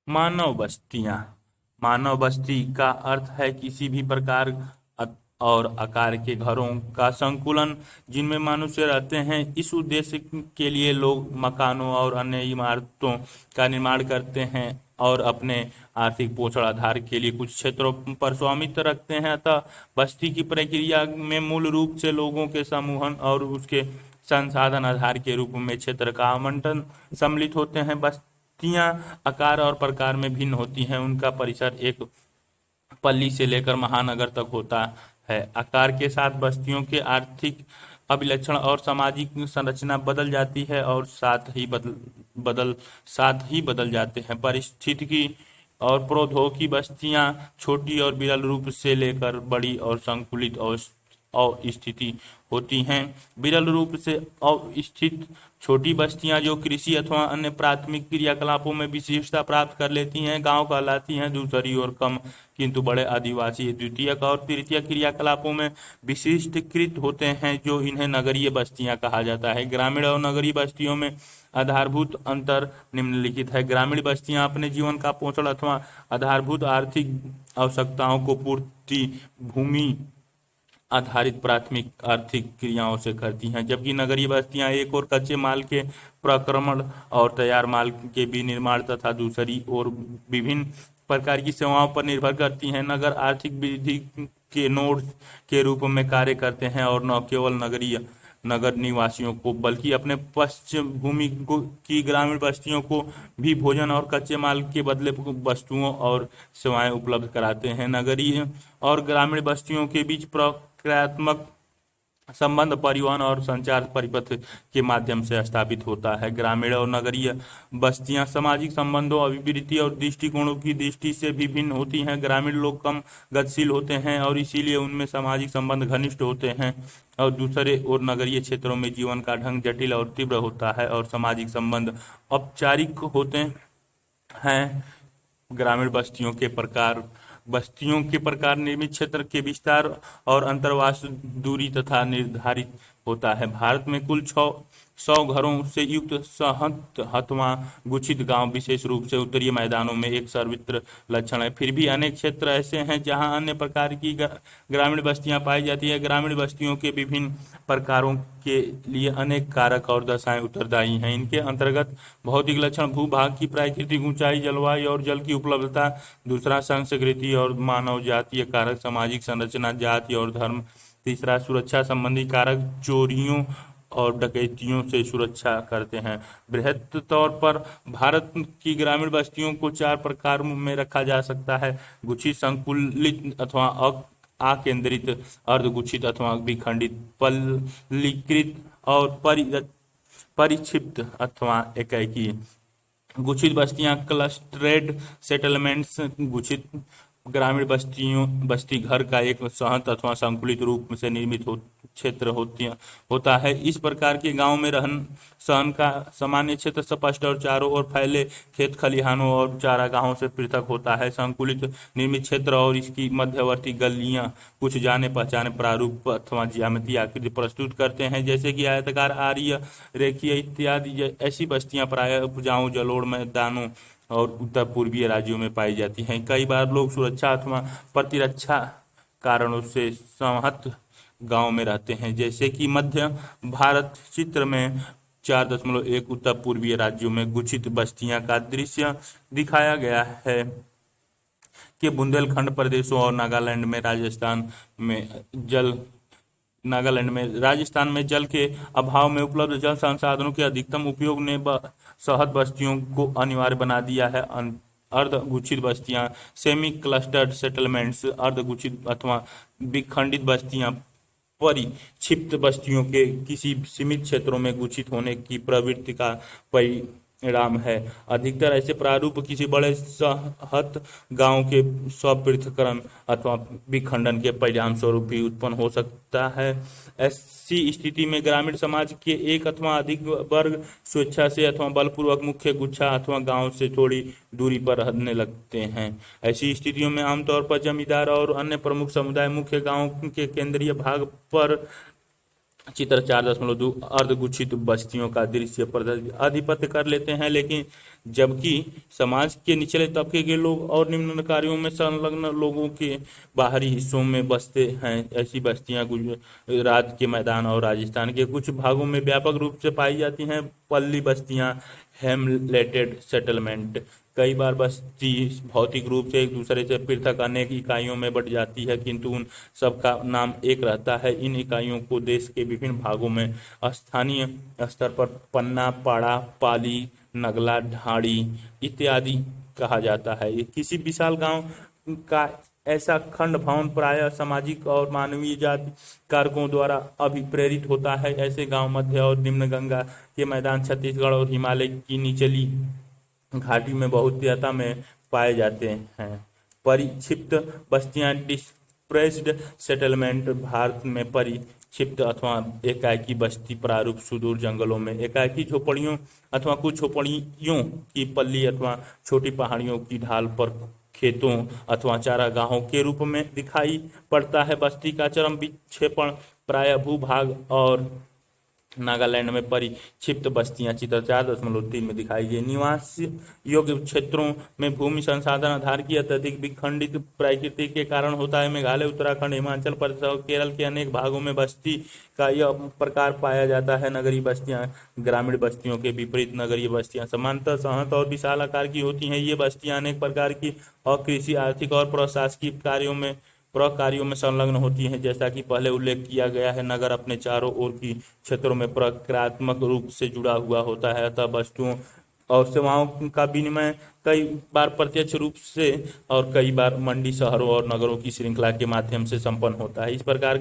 मानव बस्तियां। मानव बस्ती का अर्थ है किसी भी प्रकार और आकार के घरों का संकुलन जिनमें मनुष्य रहते हैं। इस उद्देश्य के लिए लोग मकानों और अन्य इमारतों का निर्माण करते हैं और अपने आर्थिक पोषण आधार के लिए कुछ क्षेत्रों पर स्वामित्व रखते हैं। अतः बस्ती की प्रक्रिया में मूल रूप से लोगों के समूहन और उसके संसाधन आधार के रूप में क्षेत्र का आवंटन सम्मिलित होते हैं। बस्तियां आकार और प्रकार में भिन्न होती हैं। उनका परिसर एक पल्ली से लेकर महानगर तक होता है। आकार के साथ बस्तियों के आर्थिक अभिलक्षण और सामाजिक संरचना बदल जाती है और साथ ही बदल जाते हैं। परिस्थितिकी और प्रौद्योगिकी बस्तियां छोटी और विरल रूप से लेकर बड़ी और संकुलित और अवस्थिति होती हैं। विरल रूप से अवस्थित छोटी बस्तियां जो कृषि अथवा अन्य प्राथमिक क्रियाकलापों में विशेषता प्राप्त कर लेती हैं गांव कहलाती हैं। दूसरी ओर कम किंतु बड़े आदिवासी द्वितीयक और तृतीय क्रियाकलापों में विशिष्टकृत होते हैं जो इन्हें नगरीय बस्तियां कहा जाता है। ग्रामीण और नगरीय बस्तियों में आधारभूत अंतर निम्नलिखित है। ग्रामीण बस्तियां अपने जीवन का पोषण अथवा आधारभूत आर्थिक आवश्यकताओं को पूर्ति भूमि आधारित प्राथमिक आर्थिक क्रियाओं से करती हैं, जबकि नगरीय बस्तियां एक और कच्चे माल के प्रक्रमण और तैयार माल के भी निर्माण तथा दूसरी ओर विभिन्न प्रकार की सेवाओं पर निर्भर करती हैं। नगर आर्थिक वृद्धि के नोड के रूप में कार्य करते हैं और न केवल नगर निवासियों को बल्कि अपने पृष्ठभूमि की ग्रामीण बस्तियों को भी भोजन और कच्चे माल के बदले वस्तुओं और सेवाएं उपलब्ध कराते हैं। नगरीय और ग्रामीण बस्तियों के बीच प्रक्रियात्मक संबंध परिवहन और संचार परिपथ के माध्यम से स्थापित होता है। ग्रामीण और नगरीय बस्तियां सामाजिक संबंधों अभिवृद्धि और दृष्टिकोणों की दृष्टि से भी भिन्न होती हैं। ग्रामीण लोग कम गतिशील होते हैं और इसीलिए उनमें सामाजिक संबंध घनिष्ठ होते हैं और दूसरे ओर नगरीय क्षेत्रों में जीवन का ढंग जटिल और तीव्र होता है और सामाजिक संबंध औपचारिक होते हैं। ग्रामीण बस्तियों के प्रकार निर्मित क्षेत्र के विस्तार और अंतर्वास दूरी तथा निर्धारित होता है। भारत में कुल 100 घरों से युक्त हथवा गुच्छित गांव विशेष रूप से उत्तरीय मैदानों में एक सर्वत्र लक्षण है। फिर भी अनेक क्षेत्र ऐसे हैं जहां अन्य प्रकार की ग्रामीण बस्तियां पाई जाती है। ग्रामीण बस्तियों के विभिन्न प्रकारों के लिए अनेक कारक और दशाएं उत्तरदायी हैं। इनके अंतर्गत भौतिक लक्षण, भूभाग की प्राकृतिक ऊंचाई, जलवायु और जल की उपलब्धता। दूसरा संस्कृति और मानव जातीय कारक, सामाजिक संरचना, जाति और धर्म। तीसरा सुरक्षा संबंधी कारक, चोरियों और डकैतियों से सुरक्षा करते हैं। बृहद तौर पर भारत की ग्रामीण बस्तियों को 4 प्रकार में रखा जा सकता है: गुच्छित, संकुलित अथवा आकेंद्रित, अर्धगुच्छित अथवा विखंडित, पल्लीकृत और परिक्षिप्त अथवा एकाकी। गुच्छित बस्तियां क्लस्टरेड सेटलमेंट्स। गुच्छित ग्रामीण बस्ती घर का एक सहत अथवा संकुलित रूप से निर्मित क्षेत्र होता है। इस प्रकार के गांव में रहन सहन का सामान्य क्षेत्र स्पष्ट और चारों ओर फैले खेत खलिहानों और चारागाहों से पृथक होता है। संकुलित निर्मित क्षेत्र और इसकी मध्यवर्ती गलियां कुछ जाने पहचाने प्रारूप अथवा ज्यामितीय आकृति प्रस्तुत करते हैं, जैसे कि आयताकार, आर्य, रेखीय इत्यादि। ऐसी बस्तियां प्रायः उपजाऊ जलोढ़ मैदानों और उत्तर पूर्वीय राज्यों में पाई जाती हैं। कई बार लोग सुरक्षा अथवा प्रतिरक्षा कारणों से संहत गांव में रहते हैं, जैसे कि मध्य भारत चित्र में 4.1 उत्तर पूर्वीय राज्यों में गुच्छित बस्तियां का दृश्य दिखाया गया है कि बुंदेलखंड प्रदेशों और में राजस्थान में जल के अभाव में उपलब्ध जल संसाधनों के अधिकतम उपयोग ने शहद बस्तियों को अनिवार्य बना दिया है। अर्धगुच्छित बस्तियां, सेमी क्लस्टर्ड सेटलमेंट्स, अर्धगुच्छित अथवा विखंडित बस्तियां परिक्षिप्त बस्तियों के किसी सीमित क्षेत्रों में गुच्छित होने की प्रवृत्ति का परिणाम है। अधिकतर ऐसे प्रारूप किसी बड़े सहत गांव के स्वपृथकरण अथवा विखंडन के परिणाम स्वरूप भी उत्पन्न हो सकता है। ऐसी स्थिति में ग्रामीण समाज के एक अथवा अधिक वर्ग स्वेच्छा से अथवा बलपूर्वक मुख्य गुच्छा अथवा गांव से थोड़ी दूरी पर रहने लगते हैं। ऐसी स्थितियों में आमतौर पर जमींदार और अन्य प्रमुख समुदाय मुख्य गांव के केंद्रीय भाग पर चित्र 4.2 अर्धगुच्छित बस्तियों का दृश्य आधिपत्य कर लेते हैं, लेकिन जबकि समाज के निचले तबके के लोग और निम्न कार्यों में संलग्न लोगों के बाहरी हिस्सों में बसते हैं। ऐसी बस्तियां गुजरात के मैदान और राजस्थान के कुछ भागों में व्यापक रूप से पाई जाती हैं। पल्ली बस्तियां, हेमलेटेड सेटलमेंट, कई बार बस्ती भौतिक रूप से एक दूसरे से पृथक अनेक इकाइयों में बट जाती है, किंतु उन सबका नाम एक रहता है। इन इकाइयों को देश के विभिन्न भागों में स्थानीय स्तर पर पन्ना, पाड़ा, पाली, नगला, ढाड़ी इत्यादि कहा जाता है। ये किसी विशाल गांव का ऐसा खंड भवन प्रायः सामाजिक और मानवीय जाति कारकों द्वारा अभिप्रेरित होता है। ऐसे गांव मध्य और निम्न गंगा के मैदान, छत्तीसगढ़ और हिमालय की निचली घाटी में बहुतायत में पाए जाते हैं। परिक्षिप्त बस्तियां, डिस्प्रेस्ड सेटलमेंट, भारत में परिक्षिप्त अथवा एकाकी बस्ती प्रारूप सुदूर जंगलों में एकाकी झोपड़ियों अथवा कुछ झोपड़ियों की पल्ली अथवा छोटी पहाड़ियों की ढाल पर खेतों अथवा चारागाहों के रूप में दिखाई पड़ता है। बस्ती का चरम विक्षेपण प्रायः भूभाग और नागालैंड में परिक्षिप्त बस्तियां चित्र 4.3 में दिखाई गई। निवास योग्य क्षेत्रों में भूमि संसाधन आधार की अत्यधिक विखंडित प्रकृति के कारण होता है। मेघालय, उत्तराखंड, हिमाचल प्रदेश और केरल के अनेक भागों में बस्ती का यह प्रकार पाया जाता है। नगरीय बस्तियां ग्रामीण बस्तियों के विपरीत नगरीय बस्तियां समांतर, सहत और विशाल आकार की होती हैं। ये बस्तियां अनेक प्रकार की और कृषि, आर्थिक और प्रशासकीय कार्यों में संलग्न होती हैं। जैसा कि पहले उल्लेख किया गया है, नगर अपने चारों ओर की क्षेत्रों में प्रक्रियात्मक रूप से जुड़ा हुआ होता है, अतः वस्तुओं और सेवाओं का विनिमय कई बार प्रत्यक्ष रूप से और कई बार मंडी, शहरों और नगरों की श्रृंखला के माध्यम से संपन्न होता है। इस प्रकार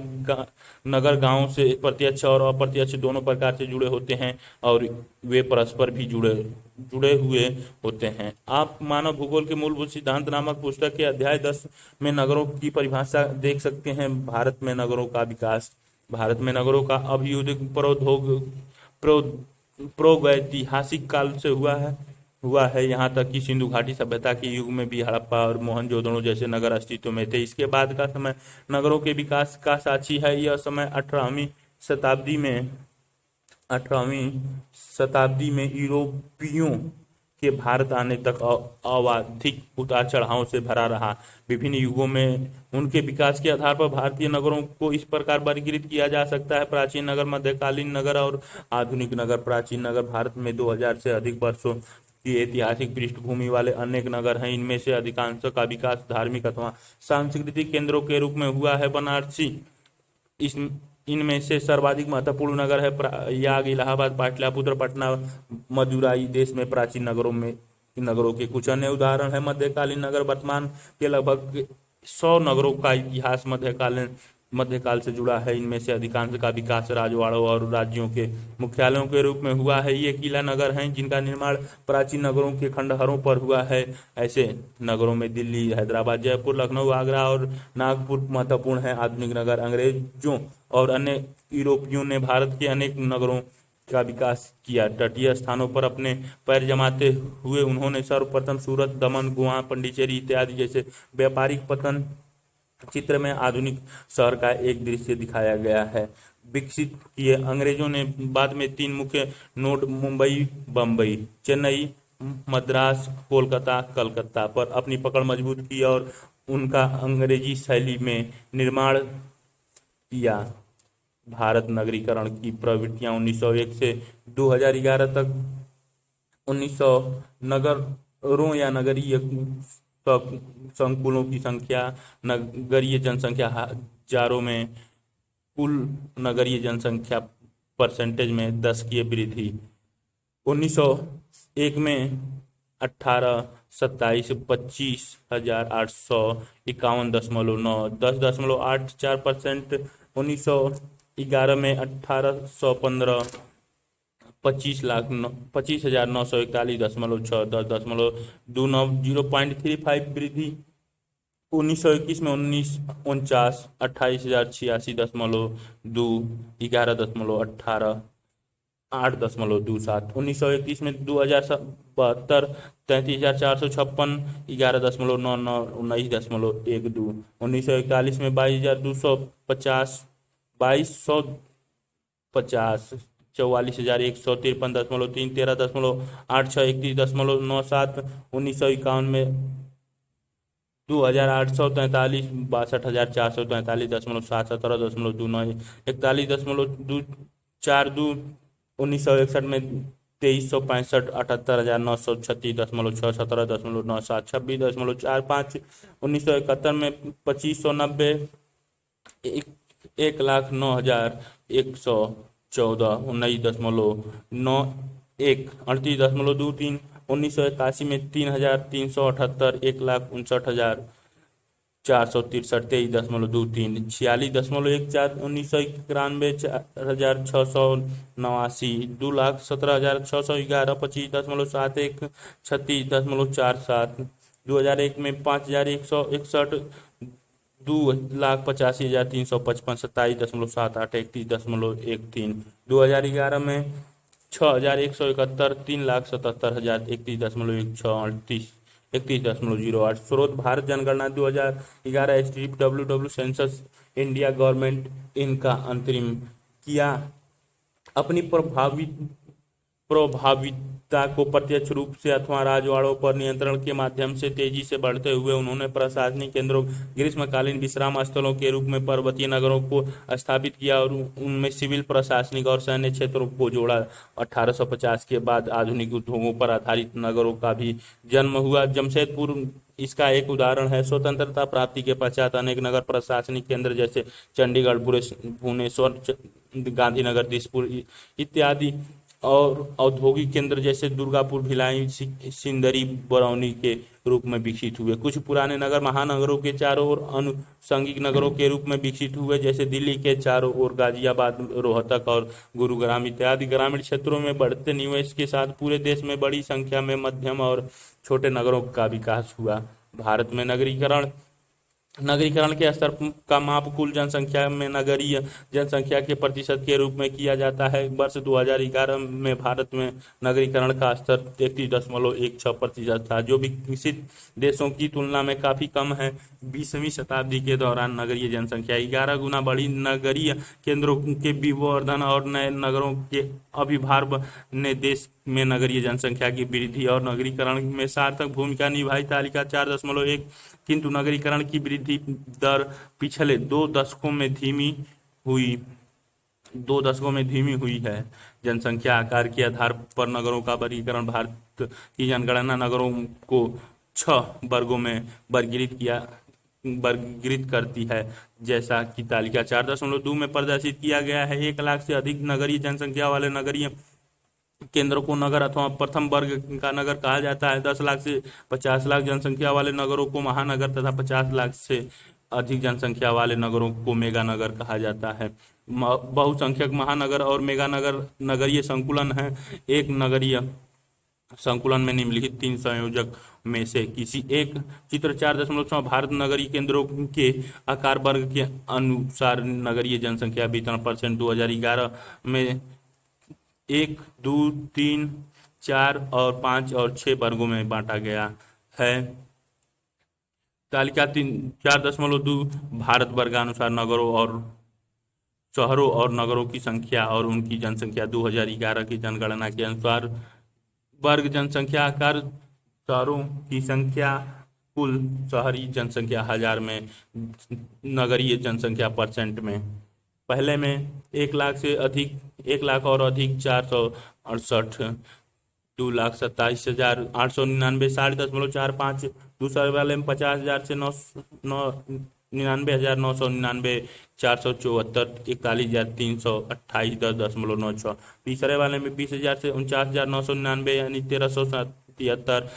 नगर गांवों से प्रत्यक्ष और अप्रत्यक्ष दोनों प्रकार से जुड़े होते हैं और वे परस्पर भी जुड़े हुए होते हैं। आप मानव भूगोल के मूलभूत सिद्धांत नामक पुस्तक के अध्याय 10 में नगरों की परिभाषा देख सकते हैं। भारत में नगरों का विकास, भारत में नगरों का अभ्युदय प्रागैतिहासिक काल से हुआ है। यहाँ तक कि सिंधु घाटी सभ्यता के युग में भी हड़प्पा और मोहनजोदड़ो जैसे नगर अस्तित्व में थे। इसके बाद का समय नगरों के विकास का साक्षी है। यह समय 18वीं शताब्दी में यूरोपियों के भारत आने तक अवाधिक उतार चढ़ाव से भरा रहा। विभिन्न युगों में उनके विकास के आधार पर भारतीय नगरों को इस प्रकार वर्गीकृत किया जा सकता है: प्राचीन नगर, मध्यकालीन नगर और आधुनिक नगर। प्राचीन नगर भारत में 2000 से अधिक वर्षों की ऐतिहासिक पृष्ठभूमि वाले अनेक नगर हैं। इनमें से अधिकांश का विकास धार्मिक अथवा सांस्कृतिक केंद्रों के रूप में हुआ है। बनारसी इस इनमें से सर्वाधिक महत्वपूर्ण नगर है। प्रयाग, इलाहाबाद, पाटलिपुत्र, पटना, मदुराई देश में प्राचीन नगरों के कुछ अन्य उदाहरण है। मध्यकालीन नगर वर्तमान के लगभग 100 नगरों का इतिहास मध्यकाल से जुड़ा है। इनमें से अधिकांश का विकास राजवाड़ों और राज्यों के मुख्यालयों के रूप में हुआ है। ये किला नगर हैं जिनका निर्माण प्राचीन नगरों के खंडहरों पर हुआ है। ऐसे नगरों में दिल्ली, हैदराबाद, जयपुर, लखनऊ, आगरा और नागपुर महत्वपूर्ण है। आधुनिक नगर अंग्रेजों और अन्य यूरोपियों ने भारत के अनेक नगरों का विकास किया। तटीय स्थानों पर अपने पैर जमाते हुए उन्होंने सर्वप्रथम सूरत, दमन, गोवा, पांडिचेरी इत्यादि जैसे व्यापारिक पतन चित्र में आधुनिक शहर का एक दृश्य दिखाया गया है विकसित किए। अंग्रेजों ने बाद में 3 मुख्य नोड मुंबई, बम्बई, चेन्नई, मद्रास, कोलकाता, कलकत्ता पर अपनी पकड़ मजबूत की और उनका अंग्रेजी शैली में निर्माण किया। भारत नगरीकरण की प्रवृत्तियां 1901 से 2011 तक 1900 नगरों या नगरीय संकुलों की संख्या, नगरीय जनसंख्या हजारों में, कुल नगरीय जनसंख्या परसेंटेज में 10 की वृद्धि। 1901 में 1827 25,851.9 10.84%। 1911 में 1815 25,941.6 10.29 0.35 वृद्धि। 1921 में 1949 28,086.2 11.18 8.27। 1931 में 2072 33,456 11.99 19.12। 1941 में 22,250 50, 44,153.3, 13.86, 31.97, 1951 में 2,843, 62,443.7, 17.29, 41.42, 1961 में 2,365, 78,936.6, 17.97, 26.45, 1971 में 2,590, 1,09,114, 19.91, 38.23, 1981 में 3,378, 1,59,463, 23.23, 46.14, 1991, 4,689, 2,17,611, 25.71, 36.47, 2001 में 5,161, 2,85,355, 27.78, 31.13, 2011 में 6,171, 3,77,000, 31.16, 31.08। स्रोत भारत जनगणना 2011, STWW सेंसस इंडिया गवर्नमेंट इनका अंतरिम किया। अपनी प्रभाविता को प्रत्यक्ष रूप से अथवा राजवाड़ों पर नियंत्रण के माध्यम से तेजी से बढ़ते हुए उन्होंने प्रशासनिक केंद्रों, ग्रीष्मकालीन विश्राम स्थलों के रूप में पर्वतीय नगरों को स्थापित किया और उनमें सिविल, प्रशासनिक और सैन्य क्षेत्रों को जोड़ा। 1850 के बाद आधुनिक उद्योगों पर आधारित नगरों का भी जन्म हुआ। जमशेदपुर इसका एक उदाहरण है। स्वतंत्रता प्राप्ति के पश्चात अनेक नगर प्रशासनिक केंद्र जैसे चंडीगढ़, भुवनेश्वर, गांधीनगर, दिसपुर इत्यादि और औद्योगिक केंद्र जैसे दुर्गापुर, भिलाई, सिंदरी, बरौनी के रूप में विकसित हुए। कुछ पुराने नगर महानगरों के चारों ओर अनुषंगिक नगरों के रूप में विकसित हुए, जैसे दिल्ली के चारों ओर गाजियाबाद, रोहतक और गुरुग्राम इत्यादि। ग्रामीण क्षेत्रों में बढ़ते निवेश के साथ पूरे देश में बड़ी संख्या में मध्यम और छोटे नगरों का विकास हुआ। भारत में नगरीकरण के स्तर का माप कुल जनसंख्या में नगरीय जनसंख्या के प्रतिशत के रूप में किया जाता है। वर्ष 2011 में भारत में नगरीकरण का स्तर 33.16% था, जो विकसित देशों की तुलना में काफी कम है। 20वीं शताब्दी के दौरान नगरीय जनसंख्या 11 गुना बढ़ी। नगरीय केंद्रों के विवर्धन और नए नगरों के आविर्भाव ने देश में नगरीय जनसंख्या की वृद्धि और नगरीकरण में सार्थक भूमिका निभाई। तालिका 4.1, किंतु नगरीकरण की वृद्धि दर पिछले 2 दशकों में धीमी हुई है। जनसंख्या आकार के आधार पर नगरों का वर्गीकरण। भारत की जनगणना नगरों को 6 वर्गों में वर्गीकृत करती है, जैसा कि तालिका 4.2 में प्रदर्शित किया गया है। 1 लाख से अधिक नगरीय जनसंख्या वाले नगरीय केंद्रों को नगर अथवा प्रथम वर्ग का नगर कहा जाता है। 10 लाख से 50 लाख जनसंख्या वाले नगरों को महानगर तथा 50 लाख से अधिक जनसंख्या वाले नगरों को मेगा नगर कहा जाता है। बहुसंख्यक महानगर और मेगा नगर नगरीय संकुलन है। एक नगरीय संकुलन में निम्नलिखित 3 संयोजक में से किसी एक। चित्र 4.6 भारत नगरीय केंद्रों के आकार वर्ग के अनुसार नगरीय जनसंख्या वितरण परसेंट 2011 में 1, 2, 3, 4 और 5 और 6 वर्गों में बांटा गया है। तालिका 4.2 भारत वर्गानुसार नगरों और शहरों और नगरों की संख्या और उनकी जनसंख्या 2011 की जनगणना के अनुसार। वर्ग जनसंख्या आकार, शहरों की संख्या, कुल शहरी जनसंख्या हजार में, नगरीय जनसंख्या परसेंट में। पहले में 1 लाख से अधिक, 1 लाख और अधिक 468, 2,27,899, 60.45। दूसरे वाले में 50,000 से 99,999, 474, 41,328, 10.96। तीसरे वाले में 20,000 से 49,999 यानी 1,377,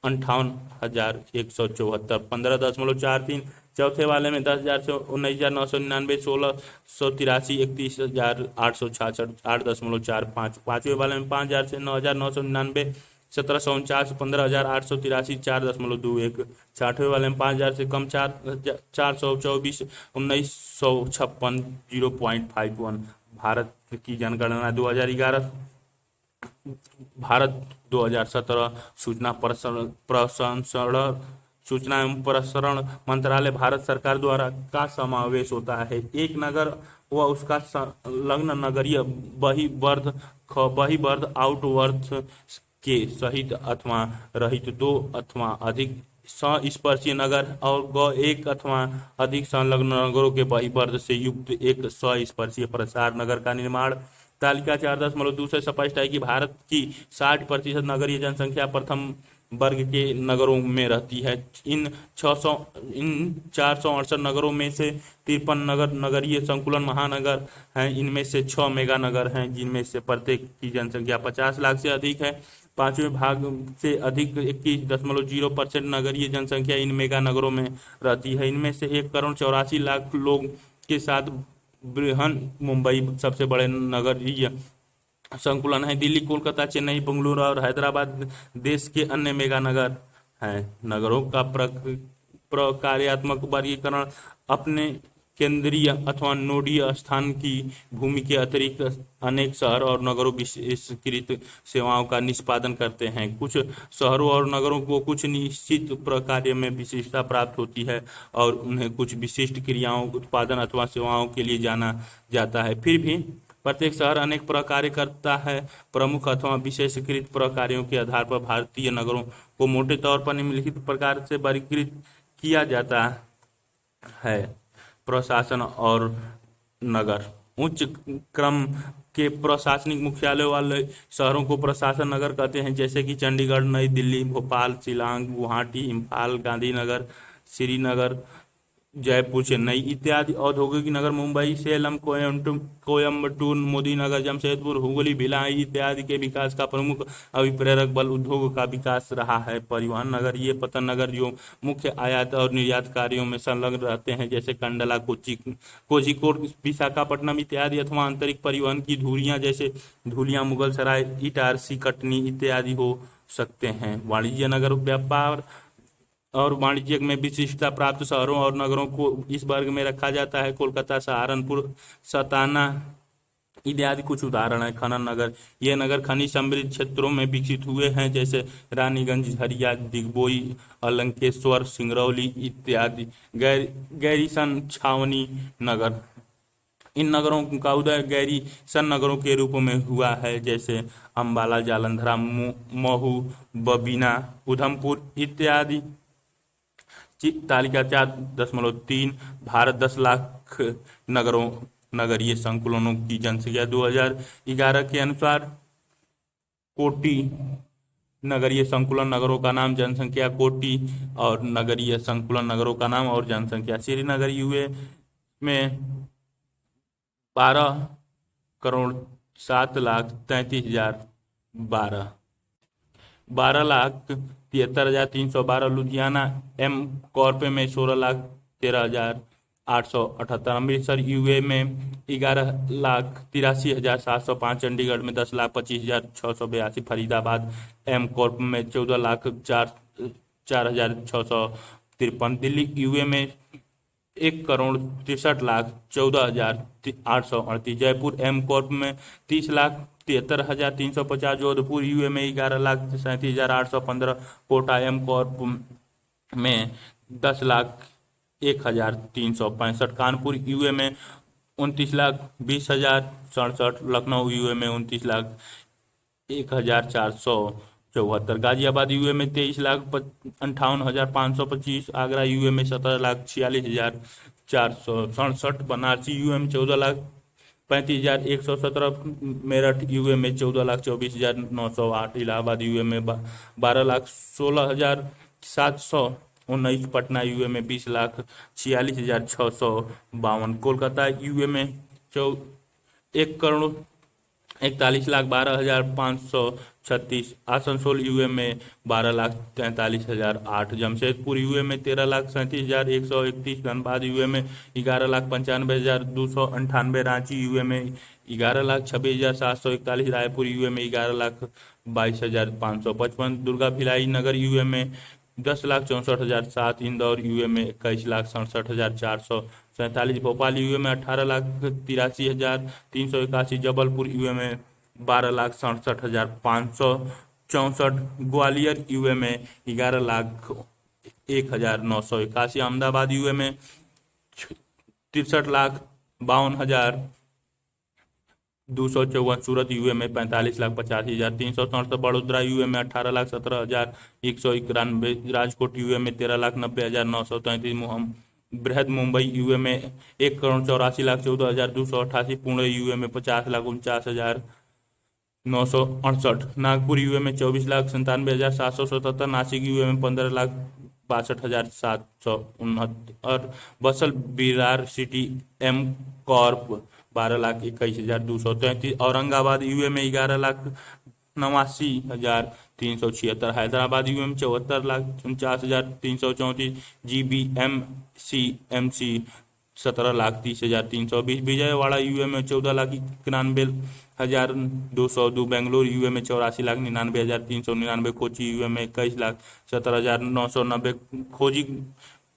58,174, 15.43। चौथे वाले में 10,000 से 19,999, 1,683, 31,866, 8.45। पांचवें वाले में 5,000 से 9,999, 1,749, 15,883, 4.21। छठवें वाले में 5,000 से कम 424, 1,956, 0.51। भारत की जनगणना 2011। भारत 2017 सूचना एवं प्रसारण मंत्रालय भारत सरकार द्वारा का समावेश होता है। एक नगर व उसका संलग्न नगरीय बहिर्वर्ध आउटवर्थ के सहित अथवा रहित दो अथवा अधिक संस्पर्शीय नगर और एक अथवा अधिक संलग्न नगरों के बहिर्वर्ध से युक्त एक संस्पर्शीय प्रसार नगर का निर्माण। तालिका 4.2 से स्पष्ट है कि भारत की 60% नगरीय जनसंख्या प्रथम वर्ग के नगरों में रहती है। इन 468 नगरों में से 53 नगर नगरीय संकुलन महानगर हैं। इनमें से 6 मेगा नगर हैं, जिनमें से प्रत्येक की जनसंख्या 50 लाख से अधिक है। पांचवें भाग से अधिक 21.0% नगरीय जनसंख्या इन मेगा नगरों में रहती है। इनमें से 1,84,00,000 लोग के साथ बृहन मुंबई सबसे बड़े नगरीय संकुलन है। दिल्ली, कोलकाता, चेन्नई, बेंगलुरु और हैदराबाद देश के अन्य मेगा नगर हैं। नगरों का प्रकार्यात्मक वर्गीकरण अपने केंद्रीय अथवा नोडीय स्थान की भूमि के अतिरिक्त अनेक शहर और नगरों विशेषीकृत सेवाओं का निष्पादन करते हैं। कुछ शहरों और नगरों को कुछ निश्चित प्रकार में विशिष्टता प्राप्त होती है और उन्हें कुछ विशिष्ट क्रियाओं, उत्पादन अथवा सेवाओं के लिए जाना जाता है। फिर भी प्रत्येक शहर अनेक प्रकार्य करता है। प्रमुख अथवा विशेषीकृत प्रकार्यों के आधार पर भारतीय नगरों को मोटे तौर पर निम्नलिखित प्रकार से वर्गीकृत किया जाता है। प्रशासन और नगर। उच्च क्रम के प्रशासनिक मुख्यालय वाले शहरों को प्रशासन नगर कहते हैं, जैसे कि चंडीगढ़, नई दिल्ली, भोपाल, शिलांग, गुवाहाटी, इम्फाल, गांधीनगर, श्रीनगर, जयपुर, चेन्नई इत्यादि। औद्योगिक नगर मुंबई, सेलम, कोयम्बटूर, मोदीनगर, जमशेदपुर, हुगली, भिलाई इत्यादि के विकास का प्रमुख अभिप्रेरक बल उद्योग का विकास रहा है। परिवहन नगर, ये पतन नगर जो मुख्य आयात और निर्यात कार्यों में संलग्न रहते हैं, जैसे कंडला, कोझिकोड, विशाखापट्टनम इत्यादि, अथवा आंतरिक परिवहन की धुरियां जैसे धुलियां, मुगल सराय, इटारसी, कटनी इत्यादि हो सकते हैं। वाणिज्य नगर, व्यापार और वाणिज्य में विशिष्टता प्राप्त शहरों और नगरों को इस वर्ग में रखा जाता है। कोलकाता, सहारनपुर, सताना इत्यादि कुछ उदाहरण है। खनन नगर, ये नगर खनिज समृद्ध क्षेत्रों में विकसित हुए हैं, जैसे रानीगंज, झरिया, दिग्बोई, अलंकेश्वर, सिंगरौली इत्यादि। गैरीसन, छावनी नगर, इन नगरों का उदय गैरीसन नगरों के रूप में हुआ है, जैसे अंबाला, जालंधरा, महू, बबीना, उधमपुर इत्यादि। तालिका 4.3 भारत 10 लाख नगरीय संकुलनों की जनसंख्या 2011 के अनुसार। कोटि नगरीय संकुलन नगरों का नाम, जनसंख्या। कोटि और नगरीय संकुलन नगरों का नाम और जनसंख्या। श्रीनगर यूए में 12,07,33,000 12,73,312। लुधियाना एम कॉर्प में 16,13,878। अमृतसर यूए में 11,83,705। चंडीगढ़ में 10,25,682। फरीदाबाद एम कॉर्प में 14,04,653। दिल्ली यूए में 1,63,14,838। जयपुर एम कॉर्प में 30,73,350। जोधपुर यूए में 11,37,815। कोटा एम कॉर्प में 10,01,365। कानपुर यूए में 29,20,067। लखनऊ यूए में 29,01,474। गाजियाबाद यूए में 23,58,525। आगरा यूए में 17,46,467। बनारसी यूए में 14,35,117। मेरठ यूए में 14,24,908। इलाहाबाद यूए में 12,16,719। पटना यूए में 20,46,652। कोलकाता यूए में 1,41,12,536। आसनसोल यूए में 12,43,008। जमशेदपुर यूए में 13,37,131। धनबाद यूए में 11,95,298। रांची यूए में 11,26,741। रायपुर यूए में 11,22,555। दुर्गा भिलाई नगर यूए में 10,64,007। इंदौर यूए में 21,67,447। भोपाल यूए में 18,83,381। जबलपुर यूए में 12,67,564। ग्वालियर यूए में 11,01,981। अहमदाबाद यूए में 63,00,000 52,254। सूरत यूए में 45,85,367। बड़ोदरा यूए में 18,17,191। राजकोट यूए में 13,90,933। बृहद मुंबई यूए में 1,84,14,288। पुणे यूए में 50,49,968। नागपुर यूए में 24,97,777। नासिक यूए में 15,62,769। और बसल Virar city M corp 12,21,233। Aurangabad UA में 11,89,376। हैदराबाद यूए में 74,49,334। GBMCMC 17,30,320। विजयवाड़ा यूए में 14,91,202। बेंगलुरु यूए में 84,99,399। कोची यूए में 21,17,990।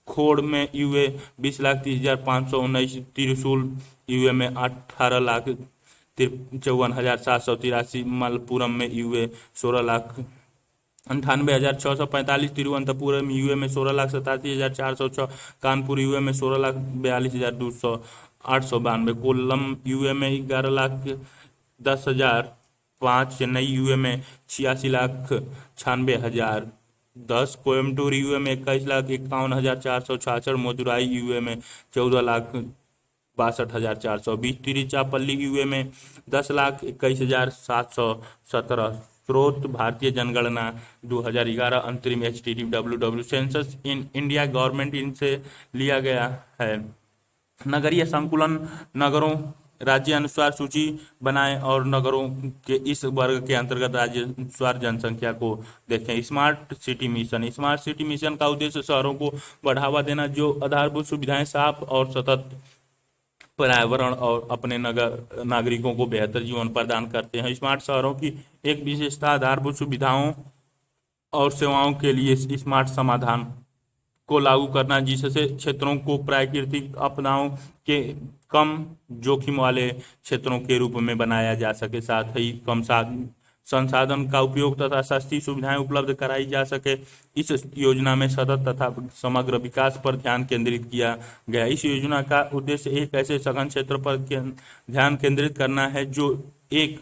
खोड़ में यूए 20,30,519। त्रिशूल यूए में 18,53,54,783। मलप्पुरम में यूए 16,98,645। तिरुवनंतपुरम यूए में 16,87,406। कानपुर यूए में 16,42,892। कोल्लम यूए में 11,10,005। चेन्नई यूए में 86,96,010। कोयम्बटूर यूए में 21,51,466। मदुराई यूए में 14,62,420। तिरुचिरापल्ली यूए में 10,21,717। स्रोत भारतीय जनगणना 2011 अंतरिम HTTP census in India government इनसे लिया गया है। नगरीय संकुलन नगरों राज्य अनुसार सूची बनाएं और नगरों के इस वर्ग के अंतर्गत राज्य अनुसार जनसंख्या को देखें। Smart city mission. Smart city mission का उद्देश्य शहरों को बढ़ावा देना जो आधारभूत सुविधाएं, साफ और सतत पर्यावरण और अपने नागरिकों को बेहतर जीवन प्रदान करते हैं। स्मार्ट शहरों की एक विशेषता आधारभूत सुविधाओं और सेवाओं के लिए स्मार्ट समाधान को लागू करना, जिससे क्षेत्रों को प्राकृतिक आपदाओं के कम जोखिम वाले क्षेत्रों के रूप में बनाया जा सके, साथ ही कम संसाधन का उपयोग तथा सस्ती सुविधाएं उपलब्ध कराई जा सके। इस योजना में सतत तथा समग्र विकास पर ध्यान केंद्रित किया गया। इस योजना का उद्देश्य एक ऐसे सघन क्षेत्र पर ध्यान केंद्रित करना है जो एक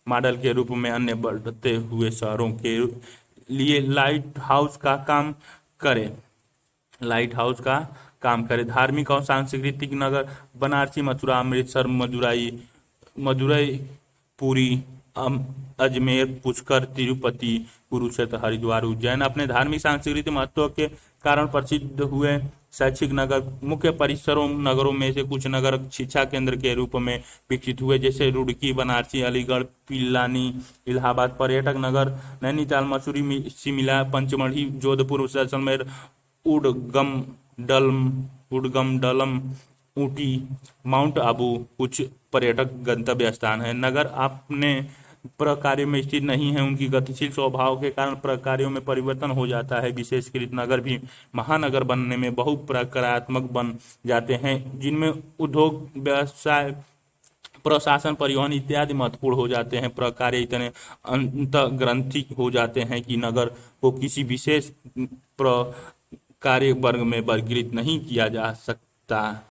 मॉडल के रूप में अन्य बढ़ते हुए शहरों के लिए लाइट हाउस का काम करे। धार्मिक और सांस्कृतिक नगर बनारसी, मथुरा, अमृतसर, मदुरई, पुरी, अजमेर, पुष्कर, तिरुपति, कुरुक्षेत्र, हरिद्वार, उज्जैन अपने धार्मिक सांस्कृतिक महत्व के कारण प्रसिद्ध हुए। शैक्षिक नगर। मुख्य परिसरों नगरों में से कुछ नगर शिक्षा केंद्र के रूप में विकसित हुए, जैसे रुड़की, बनारसी, अलीगढ़, पिलानी, इलाहाबाद। पर्यटक नगर। नैनीताल, मसूरी, शिमला, पंचमढ़ी, जोधपुर, जैसलमेर, उडगमडलम, ऊटी, माउंट आबू कुछ पर्यटक गंतव्य स्थान है। नगर अपने प्रकार्यों में स्थिर नहीं है, उनकी गतिशील स्वभाव के कारण प्रकार्यों में परिवर्तन हो जाता है। विशेषकृत नगर भी महानगर बनने में बहुप्रकारात्मक बन जाते हैं, जिनमें उद्योग, व्यवसाय, प्रशासन, परिवहन इत्यादि महत्वपूर्ण हो जाते हैं। प्रकार्य इतने अंतर्ग्रंथि हो जाते हैं कि नगर को किसी विशेष प्रकार्य वर्ग में वर्गीकृत नहीं किया जा सकता।